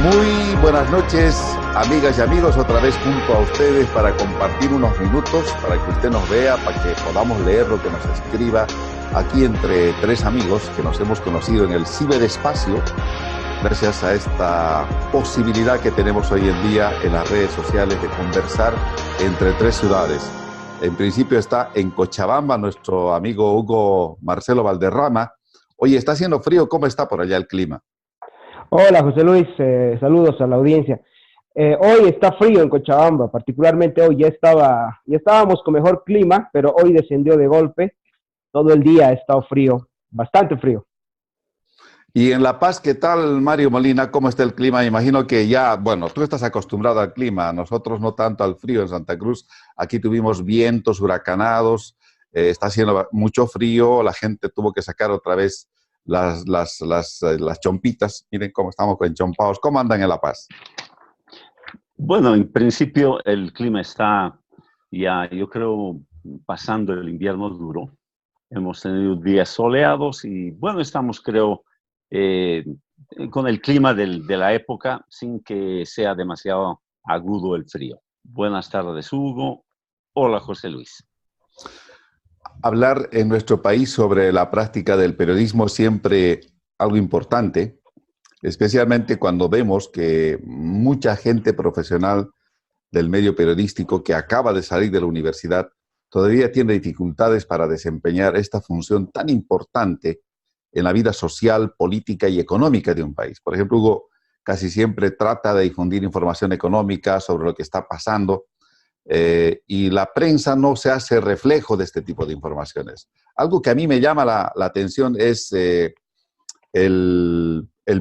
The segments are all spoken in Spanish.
Muy buenas noches, amigas y amigos, otra vez junto a ustedes para compartir unos minutos, para que usted nos vea, para que podamos leer lo que nos escriba aquí entre tres amigos que nos hemos conocido en el ciberespacio, gracias a esta posibilidad que tenemos hoy en día en las redes sociales de conversar entre tres ciudades. En principio está en Cochabamba nuestro amigo Hugo Marcelo Valderrama. Oye, está haciendo frío, ¿cómo está por allá el clima? Hola José Luis, saludos a la audiencia. Hoy está frío en Cochabamba, particularmente hoy ya estábamos con mejor clima, pero hoy descendió de golpe. Todo el día ha estado frío, bastante frío. Y en La Paz, ¿qué tal, Mario Molina? ¿Cómo está el clima? Imagino que ya, bueno, tú estás acostumbrado al clima, nosotros no tanto al frío en Santa Cruz. Aquí tuvimos vientos huracanados, está haciendo mucho frío, la gente tuvo que sacar otra vez las chompitas. Miren cómo estamos enchompados. ¿Cómo andan en La Paz? Bueno, en principio el clima está ya, yo creo, pasando el invierno duro. Hemos tenido días soleados y, bueno, estamos, creo, con el clima de la época sin que sea demasiado agudo el frío. Buenas tardes, Hugo. Hola, José Luis. Hablar en nuestro país sobre la práctica del periodismo es siempre algo importante, especialmente cuando vemos que mucha gente profesional del medio periodístico que acaba de salir de la universidad todavía tiene dificultades para desempeñar esta función tan importante en la vida social, política y económica de un país. Por ejemplo, Hugo casi siempre trata de difundir información económica sobre lo que está pasando, y la prensa no se hace reflejo de este tipo de informaciones. Algo que a mí me llama la atención es el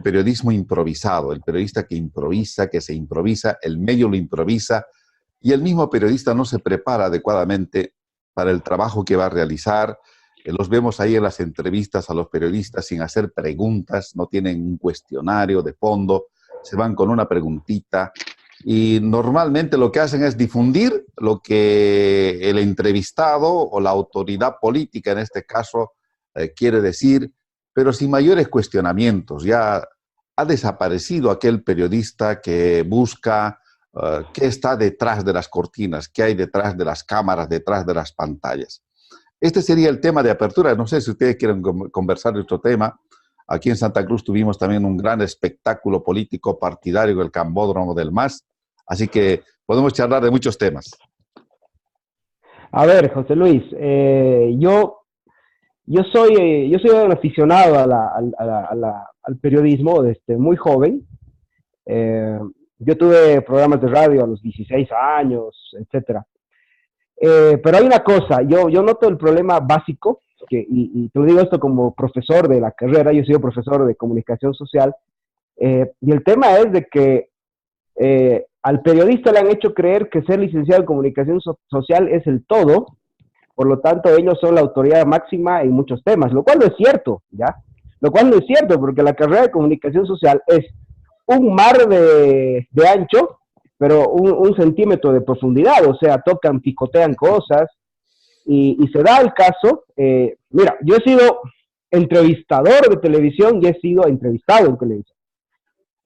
periodismo improvisado, el periodista que improvisa, que se improvisa, el medio lo improvisa y el mismo periodista no se prepara adecuadamente para el trabajo que va a realizar. Los vemos ahí en las entrevistas a los periodistas sin hacer preguntas, no tienen un cuestionario de fondo, se van con una preguntita. Y normalmente lo que hacen es difundir lo que el entrevistado o la autoridad política, en este caso, quiere decir, pero sin mayores cuestionamientos. Ya ha desaparecido aquel periodista que busca qué está detrás de las cortinas, qué hay detrás de las cámaras, detrás de las pantallas. Este sería el tema de apertura. No sé si ustedes quieren conversar de otro tema. Aquí en Santa Cruz tuvimos también un gran espectáculo político partidario en el Cambódromo del MAS, así que podemos charlar de muchos temas. A ver, José Luis, yo soy un aficionado al periodismo desde muy joven. Yo tuve programas de radio a los 16 años, etcétera. Pero hay una cosa, yo noto el problema básico, y te lo digo esto como profesor de la carrera, yo soy profesor de comunicación social, y el tema es de que al periodista le han hecho creer que ser licenciado en comunicación social es el todo, por lo tanto ellos son la autoridad máxima en muchos temas, lo cual no es cierto, ¿ya? Lo cual no es cierto, porque la carrera de comunicación social es un mar de ancho, pero un centímetro de profundidad, o sea, tocan, picotean cosas, y se da el caso, mira, yo he sido entrevistador de televisión y he sido entrevistado en televisión.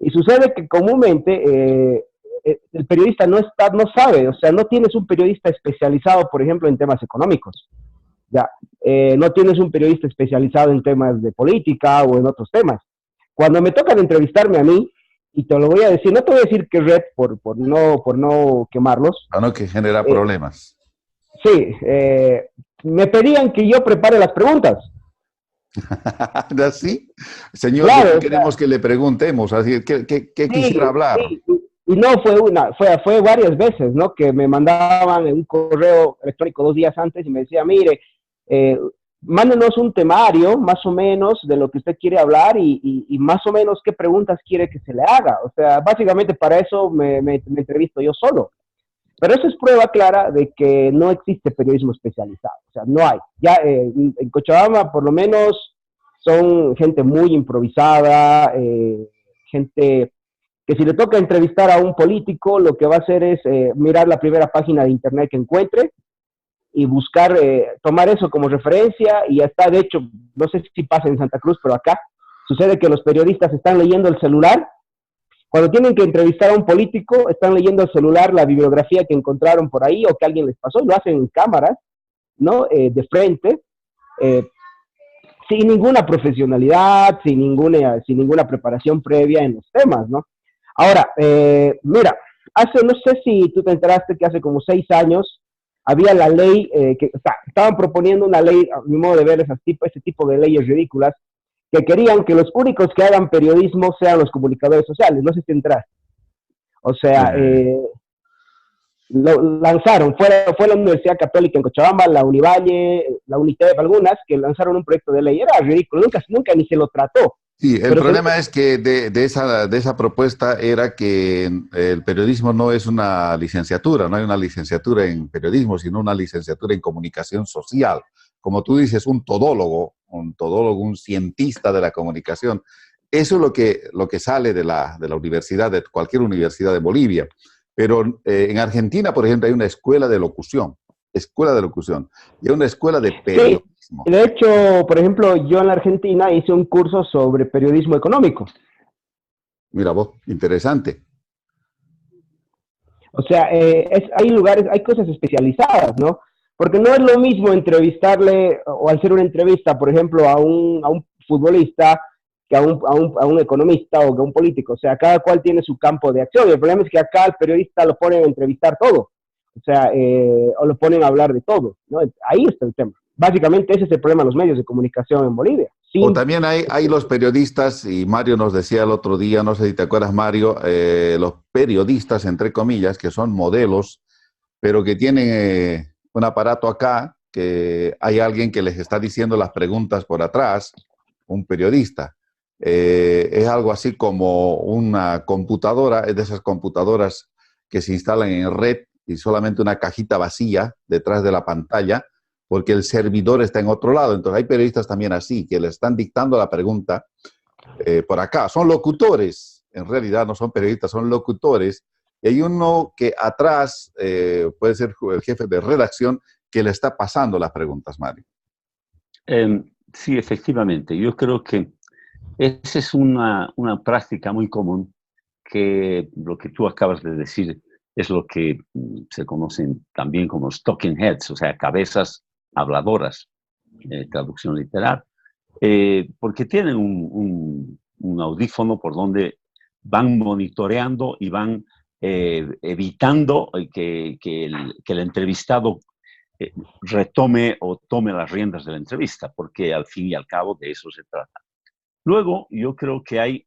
Y sucede que comúnmente el periodista no sabe, o sea, no tienes un periodista especializado, por ejemplo, en temas económicos, ya, no tienes un periodista especializado en temas de política o en otros temas. Cuando me tocan entrevistarme a mí, y te lo voy a decir, no te voy a decir qué red por no quemarlos. Para no que genera problemas. Sí, me pedían que yo prepare las preguntas. ¿Así? Señor, Claro, queremos que le preguntemos, así, ¿qué sí, quisiera hablar? Sí. Y no fue una, fue varias veces, ¿no? Que me mandaban un correo electrónico 2 días antes y me decía, mire, mándenos un temario, más o menos, de lo que usted quiere hablar y más o menos qué preguntas quiere que se le haga. O sea, básicamente para eso me entrevisto yo solo. Pero eso es prueba clara de que no existe periodismo especializado. O sea, no hay. Ya en Cochabamba, por lo menos, son gente muy improvisada, gente que si le toca entrevistar a un político, lo que va a hacer es mirar la primera página de internet que encuentre y buscar, tomar eso como referencia y ya está. De hecho, no sé si pasa en Santa Cruz, pero acá sucede que los periodistas están leyendo el celular Cuando tienen que entrevistar a un político, están leyendo el celular la bibliografía que encontraron por ahí o que alguien les pasó, y lo hacen en cámaras, ¿no? De frente, eh, sin ninguna profesionalidad, sin ninguna preparación previa en los temas, ¿no? Ahora, mira, no sé si tú te enteraste que hace como 6 años había la ley, o sea, estaban proponiendo una ley, a mi modo de ver, ese tipo de leyes ridículas, que querían que los únicos que hagan periodismo sean los comunicadores sociales. No sé si te enteraste. O sea, lo lanzaron, fue la Universidad Católica en Cochabamba, la Univalle, la Unitep, algunas, que lanzaron un proyecto de ley. Era ridículo, nunca ni se lo trató. Sí, el Pero problema es que de esa propuesta era que el periodismo no es una licenciatura, no hay una licenciatura en periodismo, sino una licenciatura en comunicación social. Como tú dices, un todólogo, un cientista de la comunicación. Eso es lo que sale de la universidad, de cualquier universidad de Bolivia. Pero en Argentina, por ejemplo, hay una escuela de locución, y hay una escuela de sí, periodismo. de hecho, por ejemplo, yo en la Argentina hice un curso sobre periodismo económico. Mira vos, interesante. O sea, hay lugares, hay cosas especializadas, ¿no? Porque no es lo mismo entrevistarle o hacer una entrevista, por ejemplo, a un futbolista que a un economista o que a un político. O sea, cada cual tiene su campo de acción. Y el problema es que acá al periodista lo ponen a entrevistar todo. O sea, o lo ponen a hablar de todo, ¿no? Ahí está el tema. Básicamente ese es el problema de los medios de comunicación en Bolivia. O Sin, también hay los periodistas, y Mario nos decía el otro día, no sé si te acuerdas, Mario, los periodistas, entre comillas, que son modelos, pero que tienen un aparato acá, que hay alguien que les está diciendo las preguntas por atrás, un periodista. Es algo así como una computadora, es de esas computadoras que se instalan en red y solamente una cajita vacía detrás de la pantalla, porque el servidor está en otro lado. Entonces hay periodistas también así, que le están dictando la pregunta por acá. Son locutores, en realidad no son periodistas, son locutores. Y hay uno que atrás puede ser el jefe de redacción que le está pasando las preguntas, Mario. Sí, efectivamente. Yo creo que esa es una práctica muy común, que lo que tú acabas de decir es lo que se conocen también como talking heads, o sea, cabezas habladoras, traducción literal, porque tienen un audífono por donde van monitoreando y van evitando que el entrevistado retome o tome las riendas de la entrevista, porque al fin y al cabo de eso se trata. Luego, yo creo que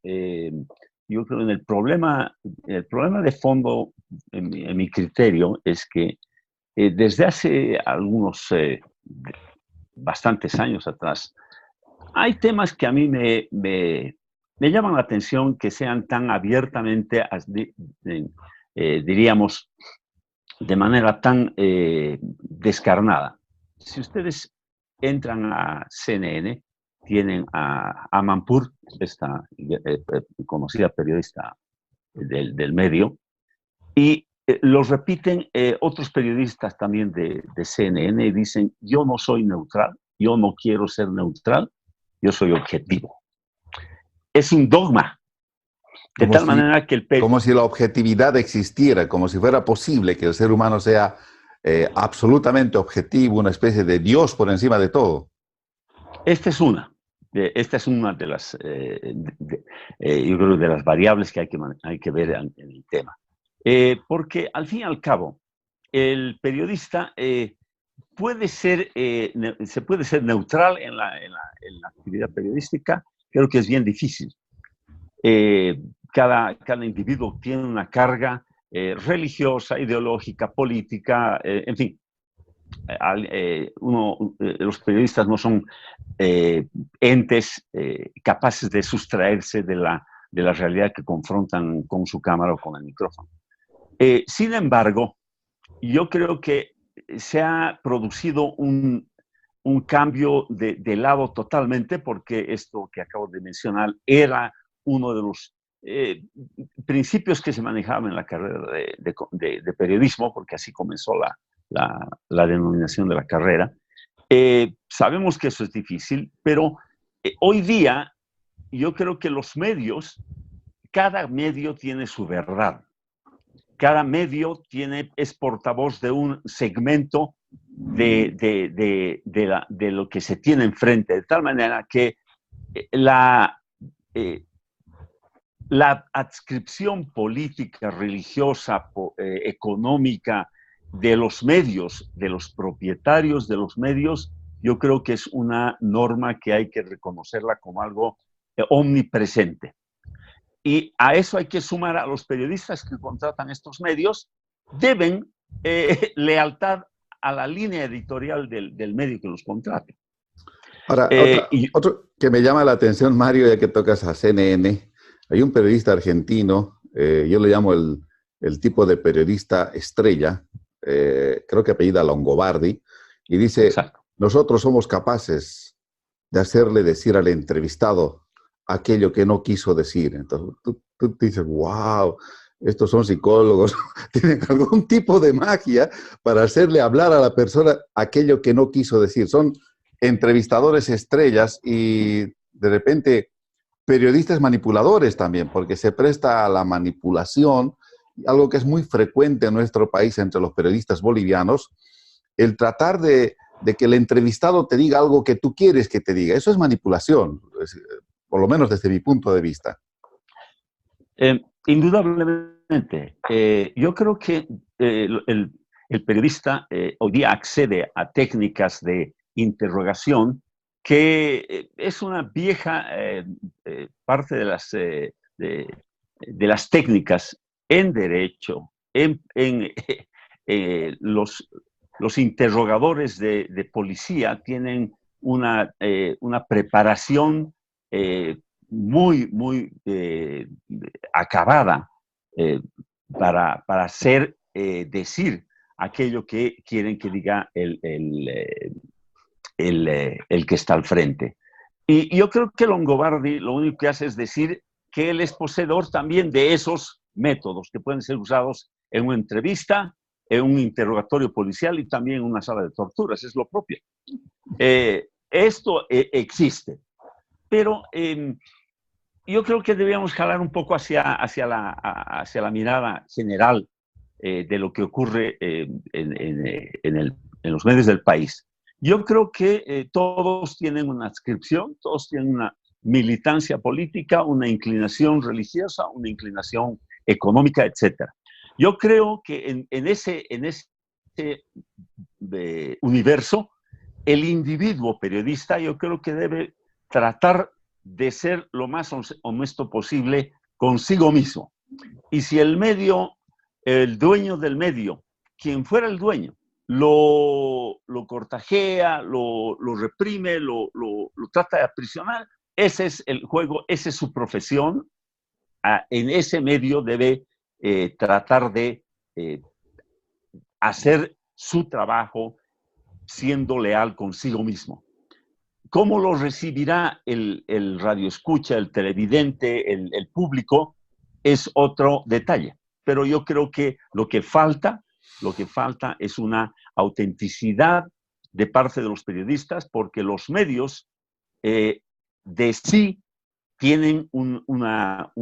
yo creo en el problema de fondo, en mi criterio, es que desde hace bastantes años atrás, hay temas que a mí me llaman la atención, que sean tan abiertamente, diríamos, de manera tan descarnada. Si ustedes entran a CNN, tienen a Amanpour, esta conocida periodista del medio, y los repiten otros periodistas también de CNN y dicen: yo no soy neutral, yo no quiero ser neutral, yo soy objetivo. Es un dogma, de tal manera que como si la objetividad existiera, como si fuera posible que el ser humano sea absolutamente objetivo, una especie de Dios por encima de todo. Esta es una de las, yo creo, de las variables que hay que ver en el tema. Porque al fin y al cabo, el periodista se puede ser neutral en la actividad periodística. Creo que es bien difícil. Cada individuo tiene una carga religiosa, ideológica, política, en fin. Los periodistas no son entes capaces de sustraerse de la realidad que confrontan con su cámara o con el micrófono. Sin embargo, yo creo que se ha producido un cambio de lado totalmente, porque esto que acabo de mencionar era uno de los principios que se manejaban en la carrera de periodismo, porque así comenzó la denominación de la carrera. Sabemos que eso es difícil, pero hoy día yo creo que los medios cada medio tiene su verdad. Cada medio es portavoz de un segmento de lo que se tiene enfrente, de tal manera que la adscripción política, religiosa, económica de los medios, de los propietarios de los medios, yo creo que es una norma que hay que reconocerla como algo omnipresente. Y a eso hay que sumar a los periodistas que contratan estos medios, deben lealtad a la línea editorial del medio que los contrata. Ahora, otro que me llama la atención, Mario, ya que tocas a CNN, hay un periodista argentino, yo le llamo el tipo de periodista estrella, creo que apellida Longobardi, y dice, exacto, nosotros somos capaces de hacerle decir al entrevistado aquello que no quiso decir. Entonces tú dices, wow, estos son psicólogos, tienen algún tipo de magia para hacerle hablar a la persona aquello que no quiso decir. Son entrevistadores estrellas y de repente periodistas manipuladores también, porque se presta a la manipulación, algo que es muy frecuente en nuestro país entre los periodistas bolivianos, el tratar de que el entrevistado te diga algo que tú quieres que te diga. Eso es manipulación, por lo menos desde mi punto de vista. Indudablemente. Yo creo que el periodista hoy día accede a técnicas de interrogación que es una vieja parte de las técnicas en derecho, los interrogadores de policía tienen una preparación muy acabada para decir aquello que quieren que diga el que está al frente. Y yo creo que Longobardi lo único que hace es decir que él es poseedor también de esos métodos que pueden ser usados en una entrevista, en un interrogatorio policial y también en una sala de torturas. Es lo propio. Esto existe. Pero yo creo que debíamos jalar un poco hacia la mirada general de lo que ocurre en los medios del país. Yo creo que todos tienen una adscripción, todos tienen una militancia política, una inclinación religiosa, una inclinación económica, etc. Yo creo que en ese universo, el individuo periodista, yo creo que debe tratar de ser lo más honesto posible consigo mismo. Y si el medio, el dueño del medio, quien fuera el dueño, lo cortajea, lo reprime, lo trata de aprisionar, ese es el juego, esa es su profesión. En ese medio debe tratar de hacer su trabajo siendo leal consigo mismo. ¿Cómo lo recibirá el radioescucha, el televidente, el público? Es otro detalle. Pero yo creo que lo que falta es una autenticidad de parte de los periodistas, porque los medios de sí tienen una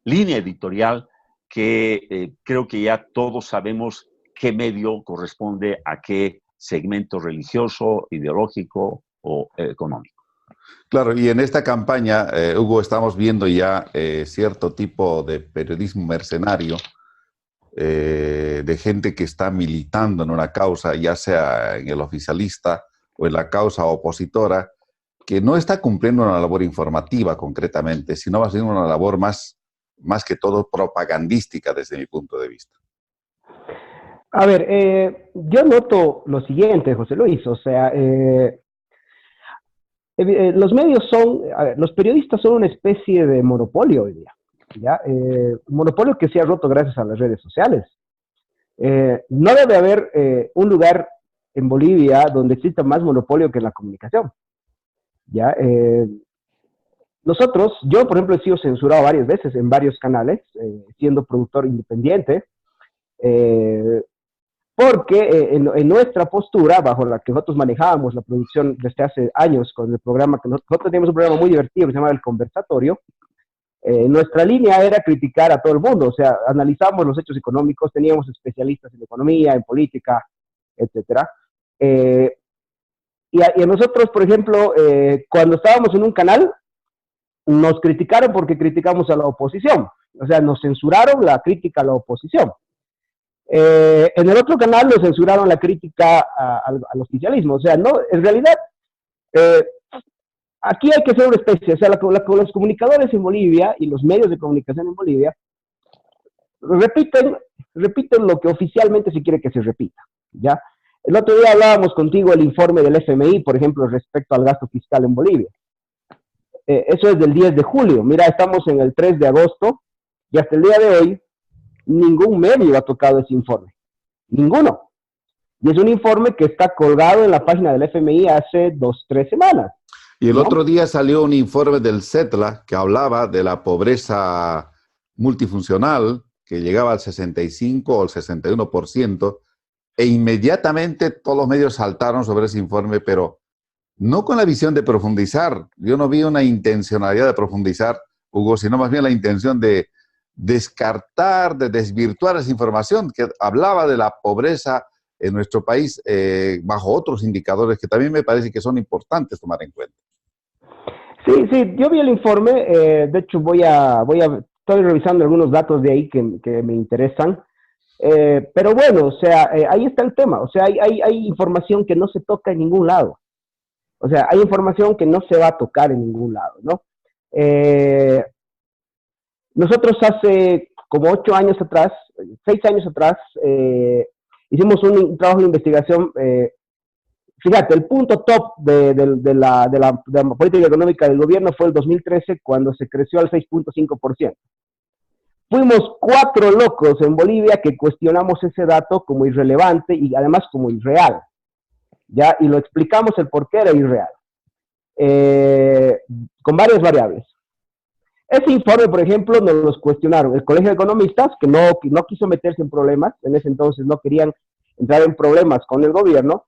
línea editorial que creo que ya todos sabemos qué medio corresponde a qué segmento religioso, ideológico o económico. Claro, y en esta campaña, Hugo, estamos viendo ya cierto tipo de periodismo mercenario, de gente que está militando en una causa, ya sea en el oficialista o en la causa opositora, que no está cumpliendo una labor informativa concretamente, sino va a ser una labor más que todo propagandística desde mi punto de vista. A ver, yo noto lo siguiente, José Luis, o sea, los medios son, a ver, los periodistas son una especie de monopolio hoy día, ¿ya? Un monopolio que se ha roto gracias a las redes sociales. No debe haber un lugar en Bolivia donde exista más monopolio que en la comunicación, ¿ya? Yo por ejemplo he sido censurado varias veces en varios canales, siendo productor independiente, porque en nuestra postura, bajo la que nosotros manejábamos la producción desde hace años con el programa, que nosotros teníamos un programa muy divertido que se llama El Conversatorio, Nuestra línea era criticar a todo el mundo, o sea, analizamos los hechos económicos, teníamos especialistas en economía, en política, etcétera. Y a nosotros, por ejemplo, cuando estábamos en un canal, nos criticaron porque criticamos a la oposición, o sea, nos censuraron la crítica a la oposición. En el otro canal nos censuraron la crítica al oficialismo, o sea, no, en realidad, aquí hay que ser una especie, o sea, los comunicadores en Bolivia y los medios de comunicación en Bolivia repiten lo que oficialmente se quiere que se repita, ¿ya? El otro día hablábamos contigo del informe del FMI, por ejemplo, respecto al gasto fiscal en Bolivia. Eso es del 10 de julio. Mira, estamos en el 3 de agosto y hasta el día de hoy ningún medio ha tocado ese informe. Ninguno. Y es un informe que está colgado en la página del FMI hace 2, 3 semanas. Y el ¿no? otro día salió un informe del CETLA que hablaba de la pobreza multifuncional que llegaba al 65 o al 61%, e inmediatamente todos los medios saltaron sobre ese informe, pero no con la visión de profundizar. Yo no vi una intencionalidad de profundizar, Hugo, sino más bien la intención de descartar, de desvirtuar esa información que hablaba de la pobreza en nuestro país bajo otros indicadores que también me parece que son importantes tomar en cuenta. Sí, yo vi el informe, de hecho estoy revisando algunos datos de ahí que me interesan, pero bueno, o sea, ahí está el tema, o sea, hay información que no se toca en ningún lado, o sea, hay información que no se va a tocar en ningún lado, ¿no? Nosotros hace como 8 años atrás, 6 años atrás, hicimos un trabajo de investigación. Fíjate, el punto top de la política económica del gobierno fue el 2013, cuando se creció al 6.5%. Fuimos 4 locos en Bolivia que cuestionamos ese dato como irrelevante y además como irreal, ¿ya? Y lo explicamos el por qué era irreal, con varias variables. Ese informe, por ejemplo, nos los cuestionaron el Colegio de Economistas, que no quiso meterse en problemas, en ese entonces no querían entrar en problemas con el gobierno,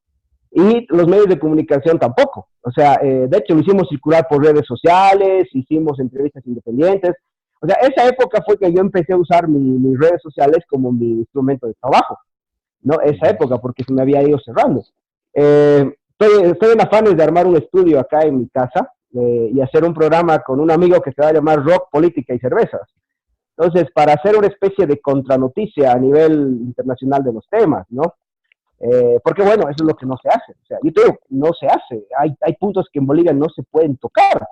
y los medios de comunicación tampoco. O sea, de hecho lo hicimos circular por redes sociales, hicimos entrevistas independientes. O sea, esa época fue que yo empecé a usar mis redes sociales como mi instrumento de trabajo, ¿no? Esa época, porque se me había ido cerrando. Estoy en afanes de armar un estudio acá en mi casa y hacer un programa con un amigo que se va a llamar Rock, Política y Cervezas. Entonces, para hacer una especie de contranoticia a nivel internacional de los temas, ¿no? Porque bueno, eso es lo que no se hace. O sea, yo te digo, no se hace. Hay puntos que en Bolivia no se pueden tocar.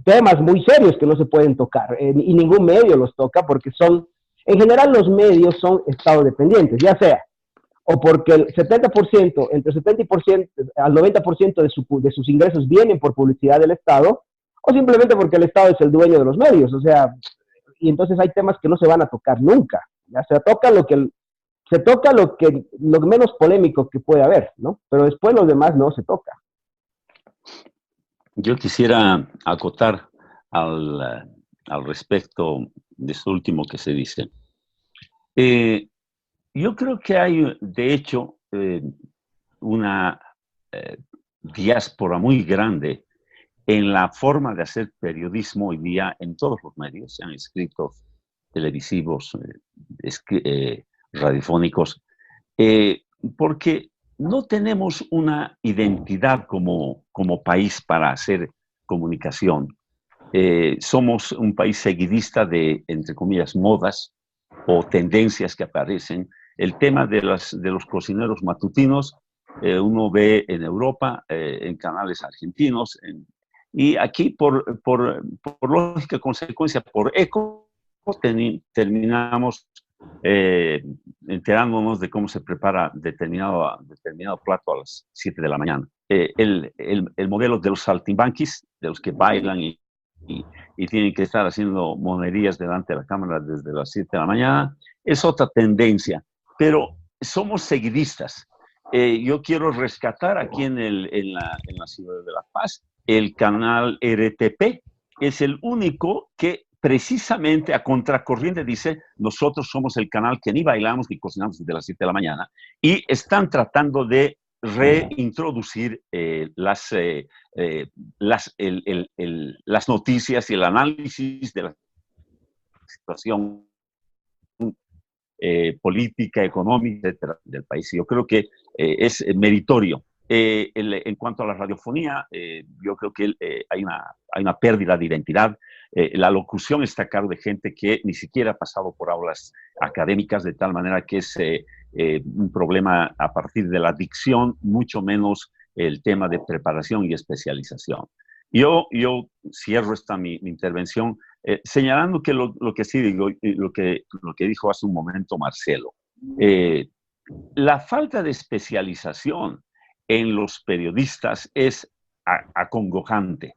Temas muy serios que no se pueden tocar, y ningún medio los toca porque en general los medios son estado dependientes, ya sea o porque el 70%, entre el 70% al 90% de sus ingresos vienen por publicidad del Estado, o simplemente porque el Estado es el dueño de los medios. O sea, y entonces hay temas que no se van a tocar nunca. Ya se toca lo menos polémico que puede haber, ¿no? Pero después lo demás no se toca. Yo quisiera acotar al respecto de esto último que se dice. Yo creo que hay, de hecho, una diáspora muy grande en la forma de hacer periodismo hoy día en todos los medios, sean escritos, televisivos, radiofónicos, porque no tenemos una identidad como país para hacer comunicación. Somos un país seguidista de, entre comillas, modas o tendencias que aparecen. El tema de los cocineros matutinos, uno ve en Europa, en canales argentinos, y aquí por lógica consecuencia, por eco, terminamos enterándonos de cómo se prepara determinado plato a las 7 de la mañana. El modelo de los saltimbanquis, de los que bailan y tienen que estar haciendo monerías delante de la cámara desde las 7 de la mañana, es otra tendencia, pero somos seguidistas. Yo quiero rescatar aquí en la ciudad de La Paz el canal RTP, es el único que precisamente a contracorriente dice: nosotros somos el canal que ni bailamos ni cocinamos desde las 7 de la mañana, y están tratando de reintroducir las noticias y el análisis de la situación política, económica, etcétera, del país. Yo creo que es meritorio. En cuanto a la radiofonía, yo creo que hay una pérdida de identidad. La locución está a cargo de gente que ni siquiera ha pasado por aulas académicas, de tal manera que es un problema a partir de la dicción, mucho menos el tema de preparación y especialización. Yo cierro mi intervención señalando que lo que sí digo, lo que dijo hace un momento Marcelo, la falta de especialización en los periodistas es acongojante.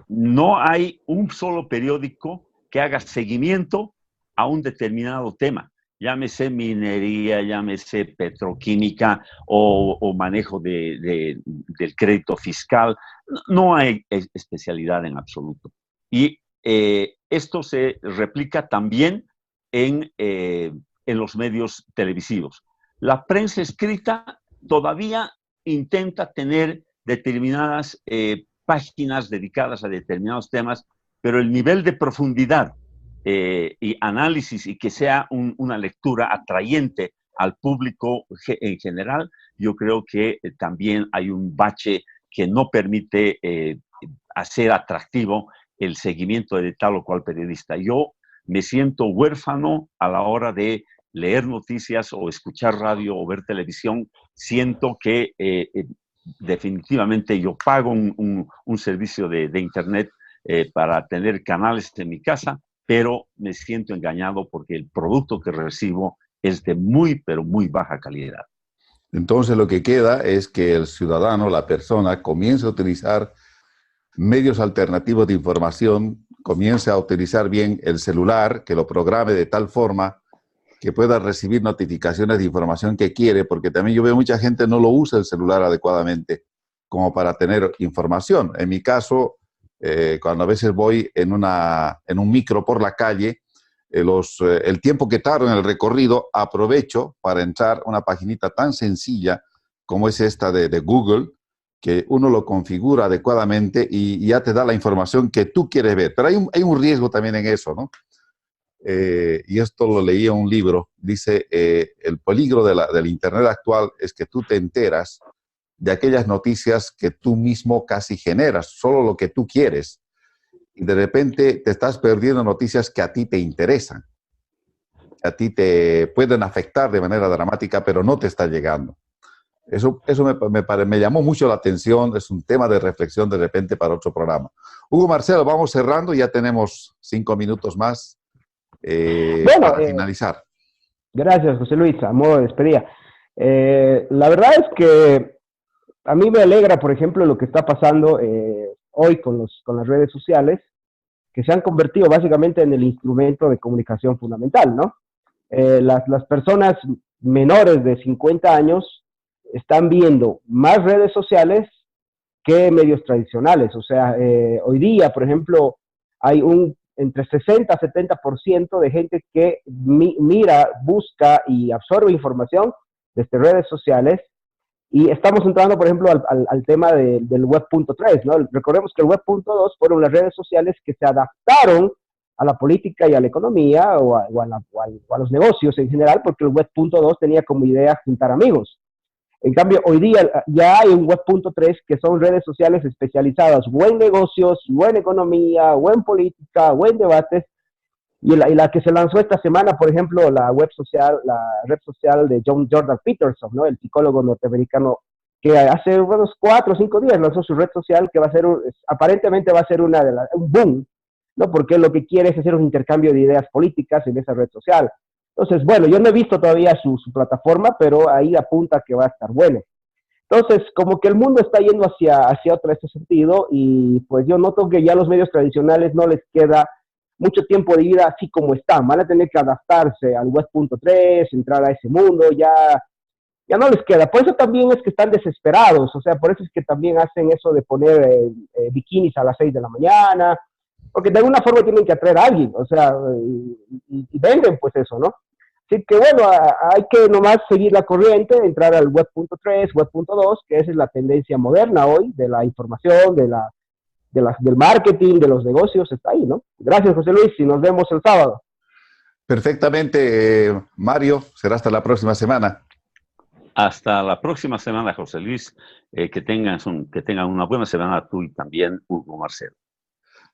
No hay un solo periódico que haga seguimiento a un determinado tema, llámese minería, llámese petroquímica o manejo del crédito fiscal. No hay especialidad en absoluto. Y esto se replica también en los medios televisivos. La prensa escrita todavía intenta tener determinadas páginas dedicadas a determinados temas, pero el nivel de profundidad y análisis y que sea una lectura atrayente al público en general, yo creo que también hay un bache que no permite hacer atractivo el seguimiento de tal o cual periodista. Yo me siento huérfano a la hora de leer noticias o escuchar radio o ver televisión. Siento que definitivamente yo pago un servicio de internet para tener canales en mi casa, pero me siento engañado porque el producto que recibo es de muy, pero muy baja calidad. Entonces lo que queda es que el ciudadano, la persona, comience a utilizar medios alternativos de información, comience a utilizar bien el celular, que lo programe de tal forma que pueda recibir notificaciones de información que quiere, porque también yo veo mucha gente no lo usa el celular adecuadamente como para tener información. En mi caso, cuando a veces voy en un micro por la calle, el tiempo que tardo en el recorrido, aprovecho para entrar a una paginita tan sencilla como es esta de Google, que uno lo configura adecuadamente y ya te da la información que tú quieres ver. Pero hay un riesgo también en eso, ¿no? Y esto lo leí en un libro. Dice, el peligro del Internet actual es que tú te enteras de aquellas noticias que tú mismo casi generas, solo lo que tú quieres. Y de repente te estás perdiendo noticias que a ti te interesan, que a ti te pueden afectar de manera dramática, pero no te está llegando. Eso me llamó mucho la atención, es un tema de reflexión de repente para otro programa. Hugo, Marcelo, vamos cerrando, ya tenemos 5 minutos más para finalizar. Gracias, José Luis, a modo de despedida. La verdad es que a mí me alegra, por ejemplo, lo que está pasando hoy con las redes sociales, que se han convertido básicamente en el instrumento de comunicación fundamental, ¿no? Las personas menores de 50 años están viendo más redes sociales que medios tradicionales. O sea, hoy día, por ejemplo, hay entre 60 a 70% de gente que mira, busca y absorbe información desde redes sociales. Y estamos entrando, por ejemplo, al tema del Web.3, ¿no? Recordemos que el Web.2 fueron las redes sociales que se adaptaron a la política y a la economía o a los negocios en general, porque el Web.2 tenía como idea juntar amigos. En cambio, hoy día ya hay un Web.3 que son redes sociales especializadas o en negocios, o en economía, o en política, o en debates. Y la que se lanzó esta semana, por ejemplo, la red social de Jordan Peterson, ¿no? El psicólogo norteamericano, que hace unos 4 o 5 días lanzó su red social, que aparentemente va a ser un boom, ¿no? Porque lo que quiere es hacer un intercambio de ideas políticas en esa red social. Entonces, bueno, yo no he visto todavía su plataforma, pero ahí apunta que va a estar bueno. Entonces, como que el mundo está yendo hacia otro este sentido, y pues yo noto que ya a los medios tradicionales no les queda mucho tiempo de vida así como están. Van a tener que adaptarse al Web.3, entrar a ese mundo, ya no les queda. Por eso también es que están desesperados, o sea, por eso es que también hacen eso de poner bikinis a las 6 de la mañana, porque de alguna forma tienen que atraer a alguien, o sea, y venden pues eso, ¿no? Así que bueno, hay que nomás seguir la corriente, entrar al web.3, web.2, que esa es la tendencia moderna hoy de la información, del marketing, de los negocios, está ahí, ¿no? Gracias, José Luis, y nos vemos el sábado. Perfectamente, Mario. Será hasta la próxima semana. Hasta la próxima semana, José Luis. Que tengan una buena semana tú y también Hugo Marcelo.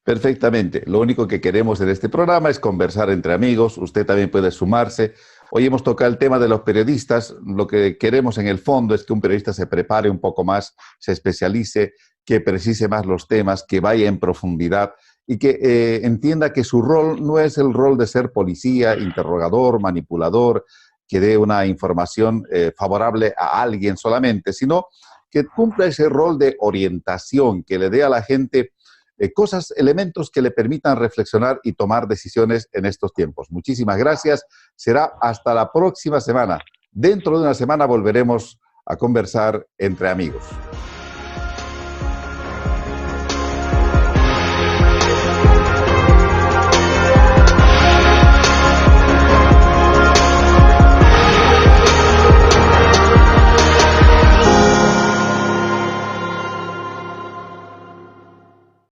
Perfectamente. Lo único que queremos en este programa es conversar entre amigos. Usted también puede sumarse. Hoy hemos tocado el tema de los periodistas. Lo que queremos en el fondo es que un periodista se prepare un poco más, se especialice, que precise más los temas, que vaya en profundidad y que entienda que su rol no es el rol de ser policía, interrogador, manipulador, que dé una información favorable a alguien solamente, sino que cumpla ese rol de orientación, que le dé a la gente cosas, elementos que le permitan reflexionar y tomar decisiones en estos tiempos. Muchísimas gracias. Será hasta la próxima semana. Dentro de una semana volveremos a conversar entre amigos.